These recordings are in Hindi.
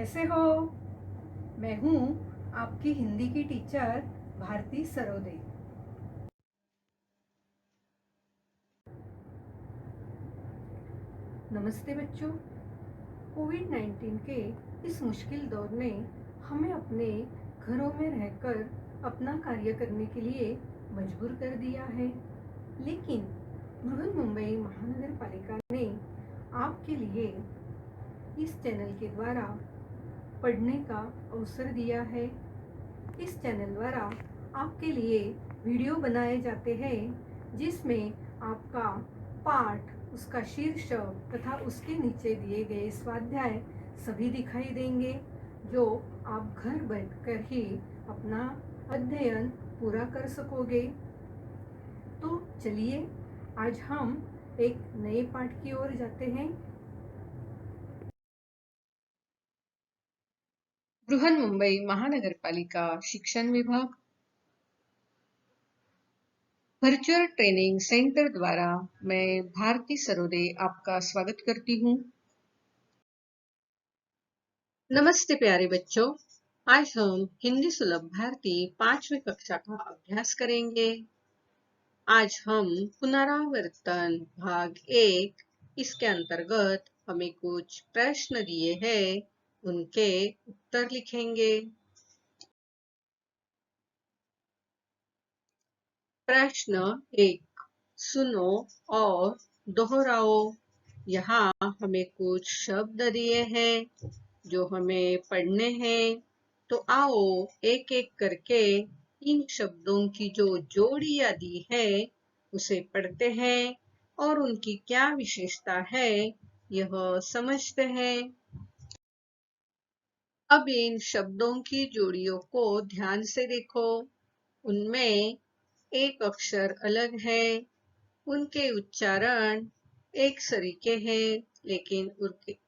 कैसे हो? मैं हूँ आपकी हिंदी की टीचर भारती सरोदे। नमस्ते बच्चों। कोविड-19 के इस मुश्किल दौर ने हमें अपने घरों में रहकर अपना कार्य करने के लिए मजबूर कर दिया है, लेकिन बृहन्मुंबई महानगर पालिका ने आपके लिए इस चैनल के द्वारा पढ़ने का अवसर दिया है। इस चैनल द्वारा आपके लिए वीडियो बनाए जाते हैं जिसमें आपका पाठ, उसका शीर्षक तथा उसके नीचे दिए गए स्वाध्याय सभी दिखाई देंगे, जो आप घर बैठकर ही अपना अध्ययन पूरा कर सकोगे। तो चलिए आज हम एक नए पाठ की ओर जाते हैं। बृहन्मुंबई महानगरपालिका शिक्षण विभाग वर्चुअल ट्रेनिंग सेंटर द्वारा मैं भारती सरोदे आपका स्वागत करती हूँ। नमस्ते प्यारे बच्चों, आज हम हिंदी सुलभ भारती 5वीं कक्षा का अभ्यास करेंगे। आज हम पुनरावर्तन भाग 1 इसके अंतर्गत हमें कुछ प्रश्न दिए हैं, उनके उत्तर लिखेंगे। प्रश्न 1, सुनो और दोहराओ। यहाँ हमें कुछ शब्द दिए हैं जो हमें पढ़ने हैं, तो आओ एक एक करके इन शब्दों की जो जोड़ियां दी है उसे पढ़ते हैं और उनकी क्या विशेषता है यह समझते हैं। अब इन शब्दों की जोड़ियों को ध्यान से देखो। उनमें एक अक्षर अलग है, उनके उच्चारण एक सरीके हैं, लेकिन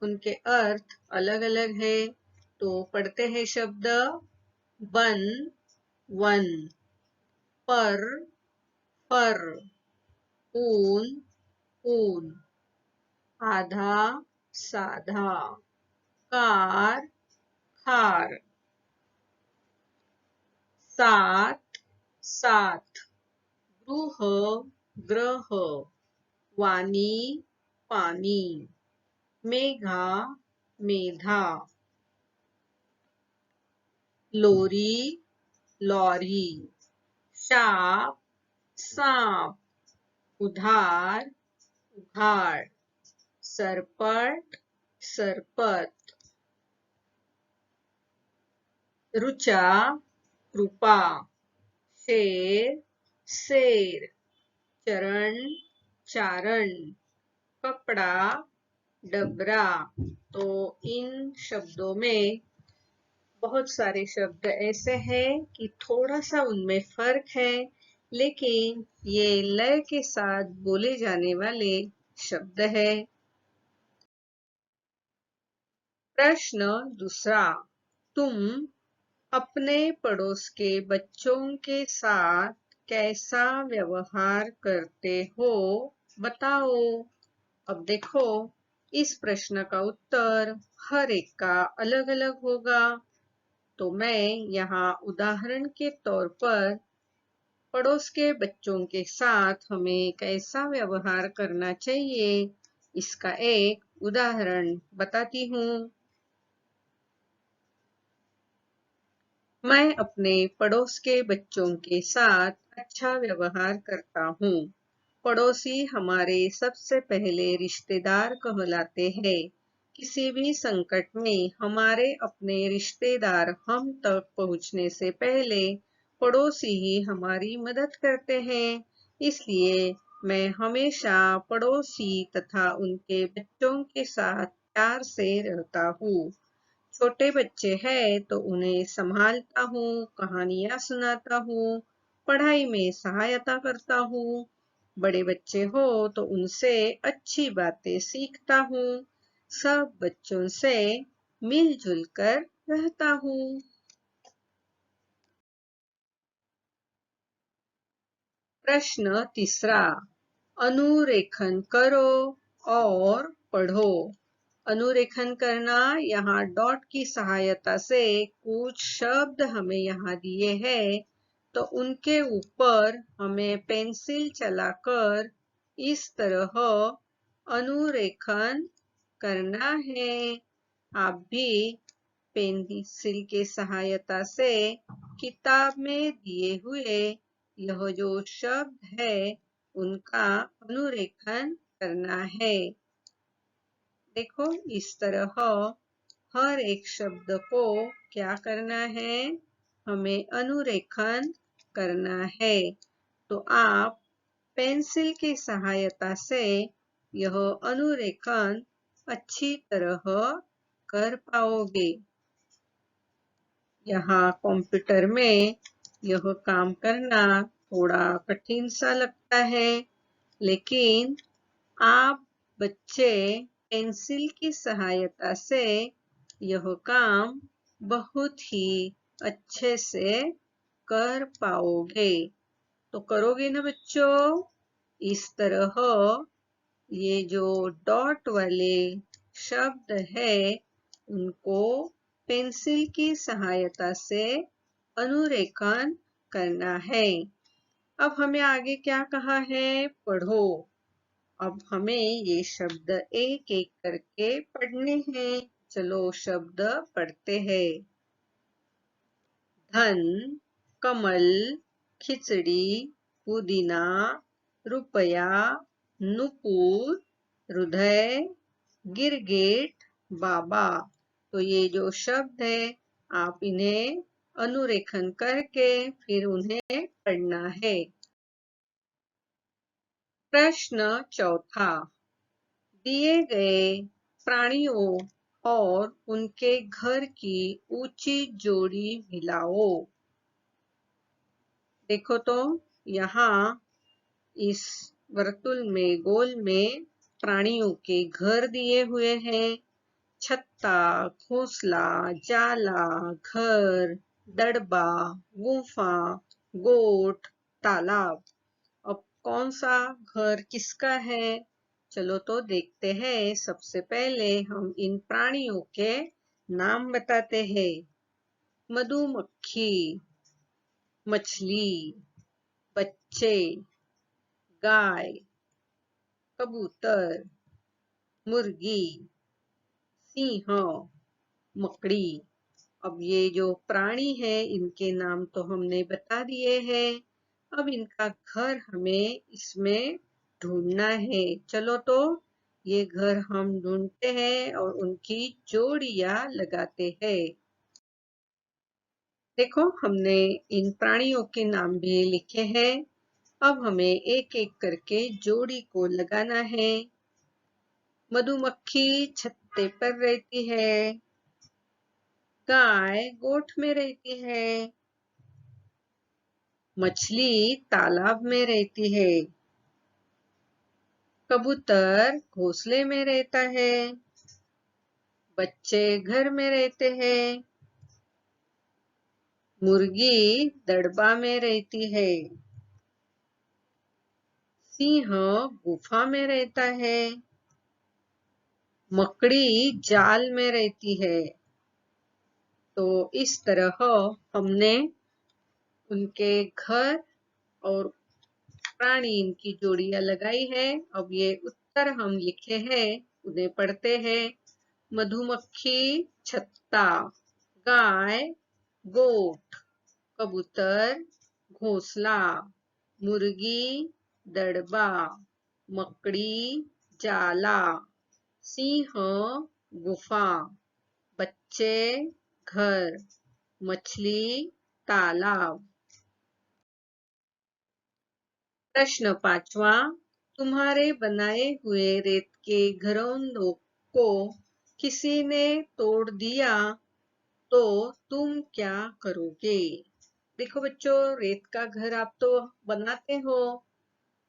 उनके अर्थ अलग अलग है। तो पढ़ते हैं शब्द वन, वन, पर, ऊन, ऊन, आधा, साधा, कार, खार, सात, साथ, गृह, ग्रह, वाणी, पानी, मेघा, मेधा, लोरी, लॉरी, शाप, सांप, उधार, उघाड़, सरपट, सरपत, रुचा, कृपा, शेर, शेर, चरण, चारण, कपड़ा, डबरा। तो इन शब्दों में बहुत सारे शब्द ऐसे हैं कि थोड़ा सा उनमें फर्क है, लेकिन ये लय के साथ बोले जाने वाले शब्द है। प्रश्न दूसरा, तुम अपने पड़ोस के बच्चों के साथ कैसा व्यवहार करते हो, बताओ। अब देखो, इस प्रश्न का उत्तर हर एक का अलग अलग होगा। तो मैं यहाँ उदाहरण के तौर पर पड़ोस के बच्चों के साथ हमें कैसा व्यवहार करना चाहिए इसका एक उदाहरण बताती हूँ। मैं अपने पड़ोस के बच्चों के साथ अच्छा व्यवहार करता हूँ। पड़ोसी हमारे सबसे पहले रिश्तेदार कहलाते हैं। किसी भी संकट में हमारे अपने रिश्तेदार हम तक पहुँचने से पहले पड़ोसी ही हमारी मदद करते हैं। इसलिए मैं हमेशा पड़ोसी तथा उनके बच्चों के साथ प्यार से रहता हूँ। छोटे बच्चे हैं तो उन्हें संभालता हूँ, कहानियां सुनाता हूँ, पढ़ाई में सहायता करता हूँ। बड़े बच्चे हो तो उनसे अच्छी बातें सीखता हूँ। सब बच्चों से मिलजुल कर रहता हूँ। प्रश्न तीसरा, अनुरेखन करो और पढ़ो। अनुरेखन करना, यहाँ डॉट की सहायता से कुछ शब्द हमें यहाँ दिए हैं, तो उनके ऊपर हमें पेंसिल चलाकर इस तरह अनुरेखन करना है। आप भी पेंसिल के सहायता से किताब में दिए हुए यह जो शब्द है उनका अनुरेखन करना है। देखो इस तरह हर एक शब्द को क्या करना है, हमें अनुरेखन करना है। तो आप पेंसिल की सहायता से यह अनुरेखन अच्छी तरह कर पाओगे। यहाँ कंप्यूटर में यह काम करना थोड़ा कठिन सा लगता है, लेकिन आप बच्चे पेंसिल की सहायता से यह काम बहुत ही अच्छे से कर पाओगे। तो करोगे ना बच्चों? इस तरह ये जो डॉट वाले शब्द है उनको पेंसिल की सहायता से अनुरेखन करना है। अब हमें आगे क्या कहा है, पढ़ो। अब हमें ये शब्द एक एक करके पढ़ने हैं। चलो शब्द पढ़ते हैं। धन, कमल, खिचड़ी, पुदीना, रुपया, नुपुर, हृदय, गिरगिट, बाबा। तो ये जो शब्द है आप इन्हें अनुरेखन करके फिर उन्हें पढ़ना है। प्रश्न चौथा, दिए गए प्राणियों और उनके घर की ऊंची जोड़ी मिलाओ। देखो तो यहाँ इस वर्तुल में गोल में प्राणियों के घर दिए हुए हैं। छत्ता, घोंसला, जाला, घर, दड़बा, गुफा, गोठ, तालाब। अब कौन सा घर किसका है? चलो तो देखते हैं। सबसे पहले हम इन प्राणियों के नाम बताते हैं। मधुमक्खी, मछली, बच्चे, गाय, कबूतर, मुर्गी, सिंह, मकड़ी। अब ये जो प्राणी है इनके नाम तो हमने बता दिए हैं। अब इनका घर हमें इसमें ढूंढना है। चलो तो ये घर हम ढूंढते हैं और उनकी जोड़ियां लगाते हैं। देखो हमने इन प्राणियों के नाम भी लिखे हैं। अब हमें एक एक करके जोड़ी को लगाना है। मधुमक्खी छत्ते पर रहती है, गाय गोठ में रहती है, मछली तालाब में रहती है, कबूतर घोंसले में रहता है, बच्चे घर में रहते हैं, मुर्गी दड़बा में रहती है, सिंह गुफा में रहता है, मकड़ी जाल में रहती है। तो इस तरह हमने उनके घर और प्राणी इनकी जोड़ियां लगाई है। अब ये उत्तर हम लिखे हैं, उन्हें पढ़ते हैं। मधुमक्खी छत्ता, गाय गोठ, कबूतर घोंसला, मुर्गी दड़बा, मकड़ी जाला, सिंह गुफा, बच्चे घर, मछली तालाब। प्रश्न पांचवा, तुम्हारे बनाए हुए रेत के घरों को किसी ने तोड़ दिया तो तुम क्या करोगे? देखो बच्चों, रेत का घर आप तो बनाते हो,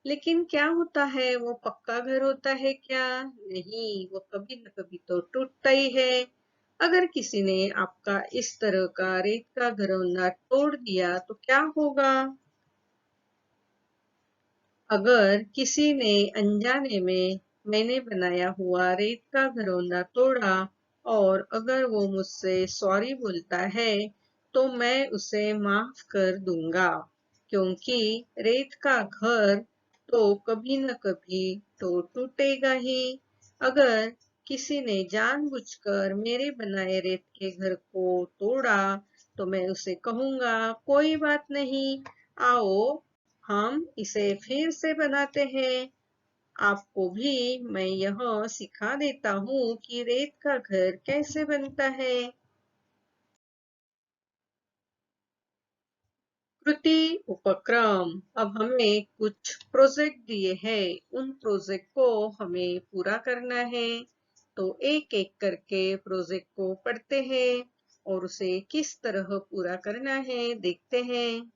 लेकिन क्या होता है, वो पक्का घर होता है क्या? नहीं, वो कभी न कभी तो टूटता ही है। अगर किसी ने आपका इस तरह का रेत का घरौंदा तोड़ दिया तो क्या होगा? अगर किसी ने अनजाने में मैंने बनाया हुआ रेत का घरौंदा तोड़ा और अगर वो मुझसे सॉरी बोलता है तो मैं उसे माफ कर दूंगा, क्योंकि रेत का घर तो कभी न कभी तो टूटेगा ही। अगर किसी ने जानबूझकर मेरे बनाए रेत के घर को तोड़ा तो मैं उसे कहूंगा, कोई बात नहीं, आओ हम इसे फिर से बनाते हैं। आपको भी मैं यह सिखा देता हूँ कि रेत का घर कैसे बनता है। कृति उपक्रम। अब हमें कुछ प्रोजेक्ट दिए हैं, उन प्रोजेक्ट को हमें पूरा करना है। तो एक एक करके प्रोजेक्ट को पढ़ते हैं और उसे किस तरह पूरा करना है देखते हैं।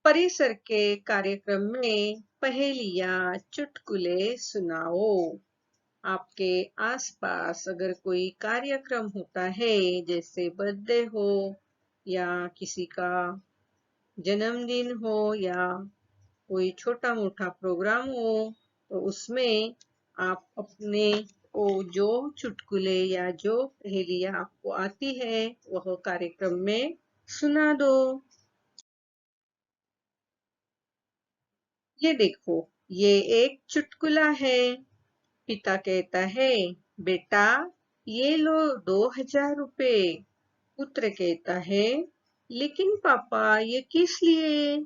परिसर के कार्यक्रम में पहेलियां चुटकुले सुनाओ। आपके आसपास अगर कोई कार्यक्रम होता है, जैसे बर्थडे हो या किसी का जन्मदिन हो या कोई छोटा मोटा प्रोग्राम हो, तो उसमें आप अपने को जो चुटकुले या जो पहेलियां आपको आती है वह कार्यक्रम में सुना दो। ये देखो, ये एक चुटकुला है। पिता कहता है, बेटा ये लो 2000 रुपए। पुत्र कहता है, लेकिन पापा ये किस लिए?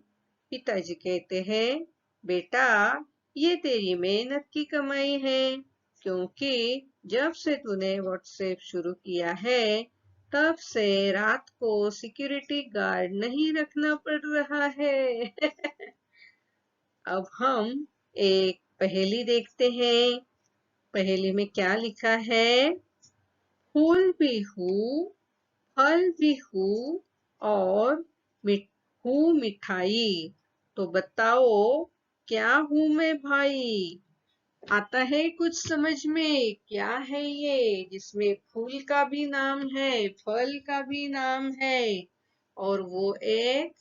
पिताजी कहते हैं, बेटा ये तेरी मेहनत की कमाई है, क्योंकि जब से तूने व्हाट्सएप शुरू किया है तब से रात को सिक्योरिटी गार्ड नहीं रखना पड़ रहा है। अब हम एक पहेली देखते हैं। पहेली में क्या लिखा है? फूल भी हूँ, फल भी हूँ और हूँ मिठाई, तो बताओ क्या हूँ मैं भाई? आता है कुछ समझ में? क्या है ये जिसमें फूल का भी नाम है, फल का भी नाम है और वो एक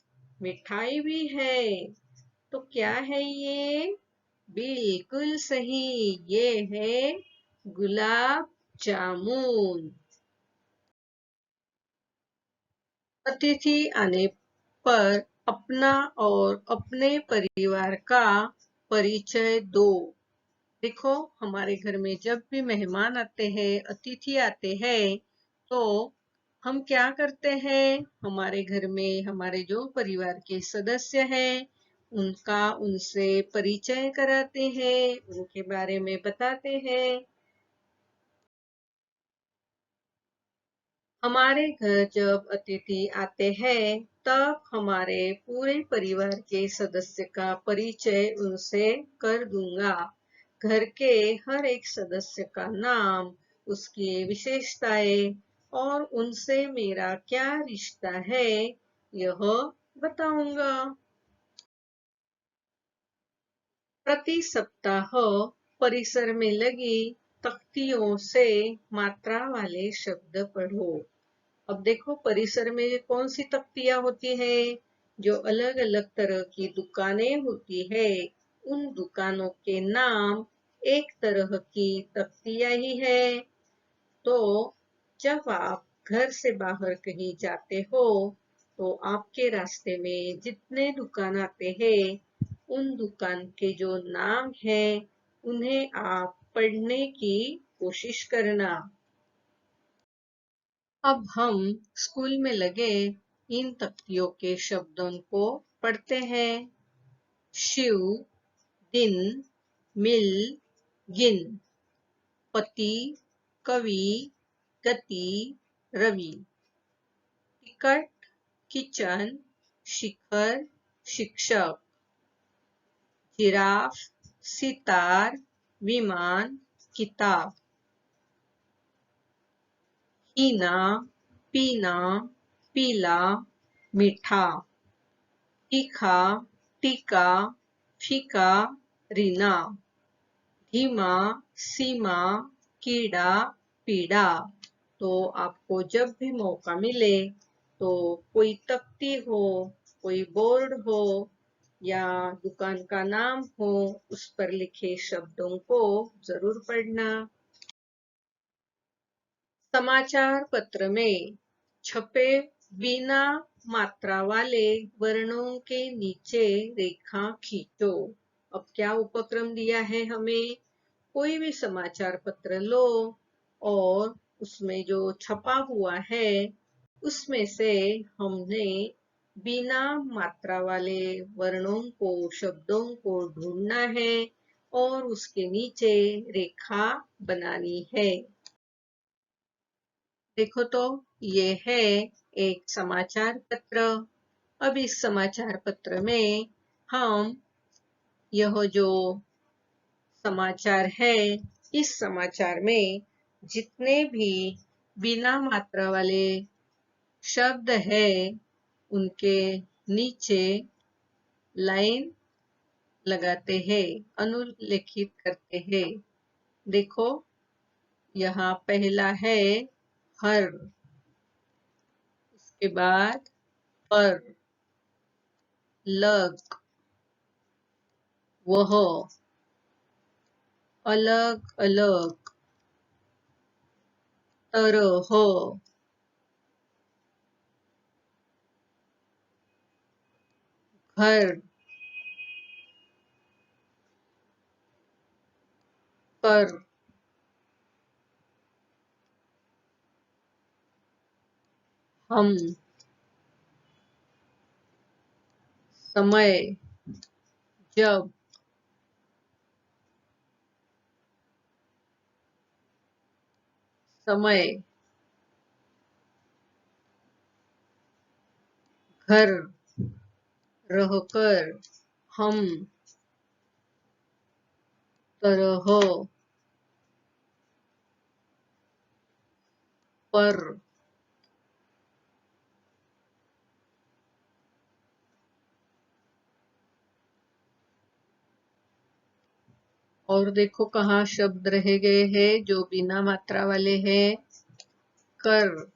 मिठाई भी है? तो क्या है ये? बिल्कुल सही, ये है गुलाब जामुन। अतिथि आने पर अपना और अपने परिवार का परिचय दो। देखो, हमारे घर में जब भी मेहमान आते हैं, अतिथि आते हैं, तो हम क्या करते हैं? हमारे घर में हमारे जो परिवार के सदस्य हैं, उनका उनसे परिचय कराते हैं, उनके बारे में बताते हैं। हमारे घर जब अतिथि आते हैं तब हमारे पूरे परिवार के सदस्य का परिचय उनसे कर दूंगा। घर के हर एक सदस्य का नाम, उसकी विशेषताएं और उनसे मेरा क्या रिश्ता है, यह बताऊंगा। प्रति सप्ताह परिसर में लगी तख्तियों से मात्रा वाले शब्द पढ़ो। अब देखो, परिसर में कौन सी तख्तियां होती है? जो अलग अलग तरह की दुकानें होती है, उन दुकानों के नाम एक तरह की तख्तियां ही है। तो जब आप घर से बाहर कहीं जाते हो तो आपके रास्ते में जितने दुकान आते हैं, उन दुकान के जो नाम है उन्हें आप पढ़ने की कोशिश करना। अब हम स्कूल में लगे इन तख्तियों के शब्दों को पढ़ते हैं। शिव, दिन, मिल, गिन, पति, कवि, गति, रवि, टिकट, किचन, शिखर, शिक्षक, जिराफ, सितार, विमान, किताब, हीना, पीना, पीला, मीठा, तीखा, टीका, फीका, रीना, धीमा, सीमा, कीड़ा, पीड़ा। तो आपको जब भी मौका मिले तो कोई तख्ती हो, कोई बोर्ड हो, या दुकान का नाम हो, उस पर लिखे शब्दों को जरूर पढ़ना। समाचार पत्र में छपे बिना मात्रा वाले वर्णों के नीचे रेखा खींचो। अब क्या उपक्रम दिया है हमें? कोई भी समाचार पत्र लो और उसमें जो छपा हुआ है उसमें से हमने बिना मात्रा वाले वर्णों को, शब्दों को ढूंढना है और उसके नीचे रेखा बनानी है। देखो तो ये है एक समाचार पत्र। अब इस समाचार पत्र में हम यह जो समाचार है, इस समाचार में जितने भी बिना मात्रा वाले शब्द है उनके नीचे लाइन लगाते हैं, अनुलेखित करते हैं। देखो यहाँ पहला है हर, उसके बाद पर, लग, वह, अलग अलग, तरह, घर, कर, हम, समय, जब, समय, घर, रहकर, हम, तरह, पर। और देखो कहाँ शब्द रह गए हैं जो बिना मात्रा वाले हैं। कर,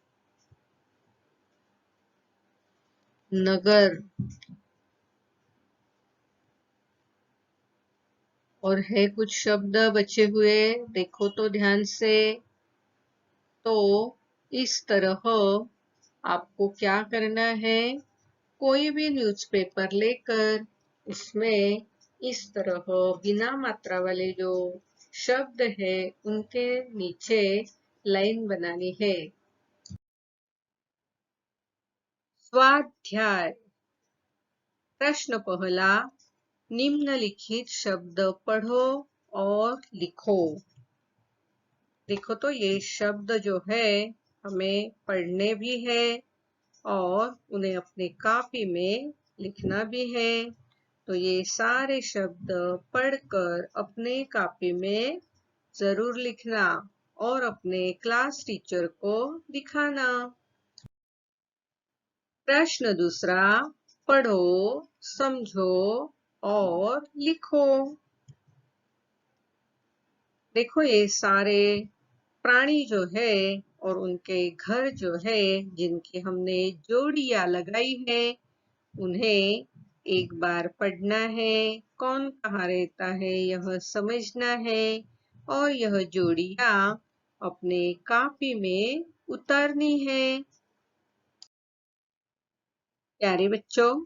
नगर, और है कुछ शब्द बचे हुए, देखो तो ध्यान से। तो इस तरह आपको क्या करना है, कोई भी न्यूज़पेपर लेकर उसमें इस तरह बिना मात्रा वाले जो शब्द है उनके नीचे लाइन बनानी है। स्वाध्याय। प्रश्न पहला, निम्नलिखित शब्द पढ़ो और लिखो। देखो तो ये शब्द जो है हमें पढ़ने भी है और उन्हें अपनी कॉपी में लिखना भी है। तो ये सारे शब्द पढ़कर अपने कॉपी में जरूर लिखना और अपने क्लास टीचर को दिखाना। प्रश्न दूसरा, पढ़ो, समझो और लिखो। देखो ये सारे प्राणी जो है और उनके घर जो है जिनकी हमने जोड़ियां लगाई है उन्हें एक बार पढ़ना है, कौन कहाँ रहता है यह समझना है और यह जोड़ियां अपने कॉपी में उतारनी है। प्यारे बच्चों,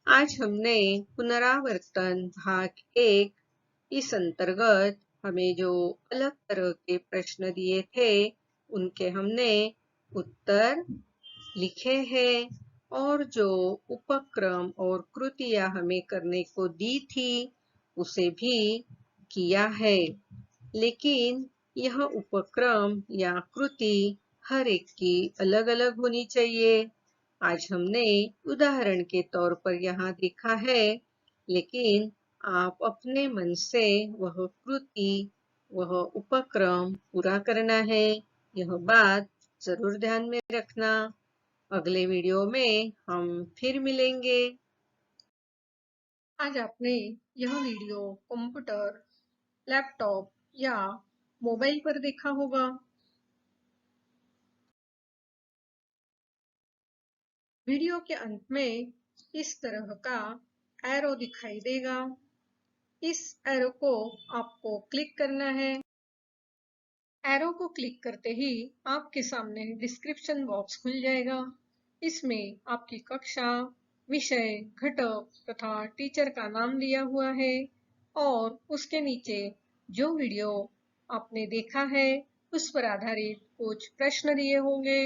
आज हमने पुनरावर्तन भाग 1 इस अंतर्गत हमें जो अलग तरह के प्रश्न दिए थे उनके हमने उत्तर लिखे हैं और जो उपक्रम और कृतियां हमें करने को दी थी उसे भी किया है। लेकिन यह उपक्रम या कृति हर एक की अलग-अलग होनी चाहिए। आज हमने उदाहरण के तौर पर यहाँ देखा है, लेकिन आप अपने मन से वह कृति, वह उपक्रम पूरा करना है। यह बात जरूर ध्यान में रखना। अगले वीडियो में हम फिर मिलेंगे। आज आपने यह वीडियो कंप्यूटर, लैपटॉप या मोबाइल पर देखा होगा। वीडियो के अंत में इस तरह का एरो दिखाई देगा। इस एरो को आपको क्लिक करना है। एरो को क्लिक करते ही आपके सामने डिस्क्रिप्शन बॉक्स खुल जाएगा। इसमें आपकी कक्षा, विषय, घटक तथा टीचर का नाम दिया हुआ है और उसके नीचे जो वीडियो आपने देखा है उस पर आधारित कुछ प्रश्न दिए होंगे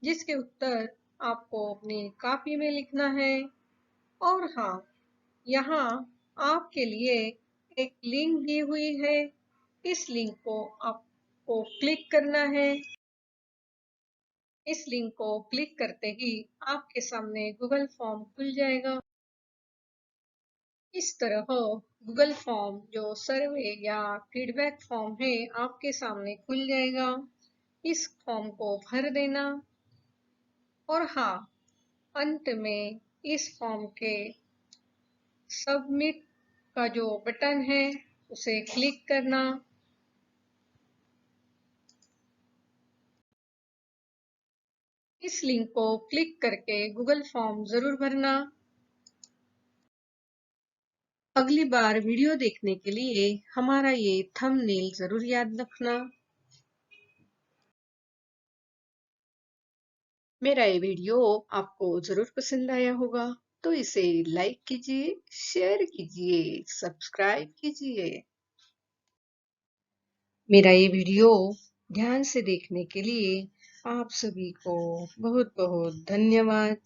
जिसके उत्तर आपको अपनी कॉपी में लिखना है। और हाँ, यहाँ आपके लिए एक लिंक दी हुई है। इस लिंक को आपको क्लिक करना है। इस लिंक को क्लिक करते ही आपके सामने गूगल फॉर्म खुल जाएगा। इस तरह गूगल फॉर्म जो सर्वे या फीडबैक फॉर्म है आपके सामने खुल जाएगा। इस फॉर्म को भर देना और हाँ, अंत में इस फॉर्म के सबमिट का जो बटन है उसे क्लिक करना। इस लिंक को क्लिक करके गूगल फॉर्म जरूर भरना। अगली बार वीडियो देखने के लिए हमारा ये थंबनेल जरूर याद रखना। मेरा ये वीडियो आपको जरूर पसंद आया होगा तो इसे लाइक कीजिए, शेयर कीजिए, सब्सक्राइब कीजिए। मेरा ये वीडियो ध्यान से देखने के लिए आप सभी को बहुत बहुत धन्यवाद।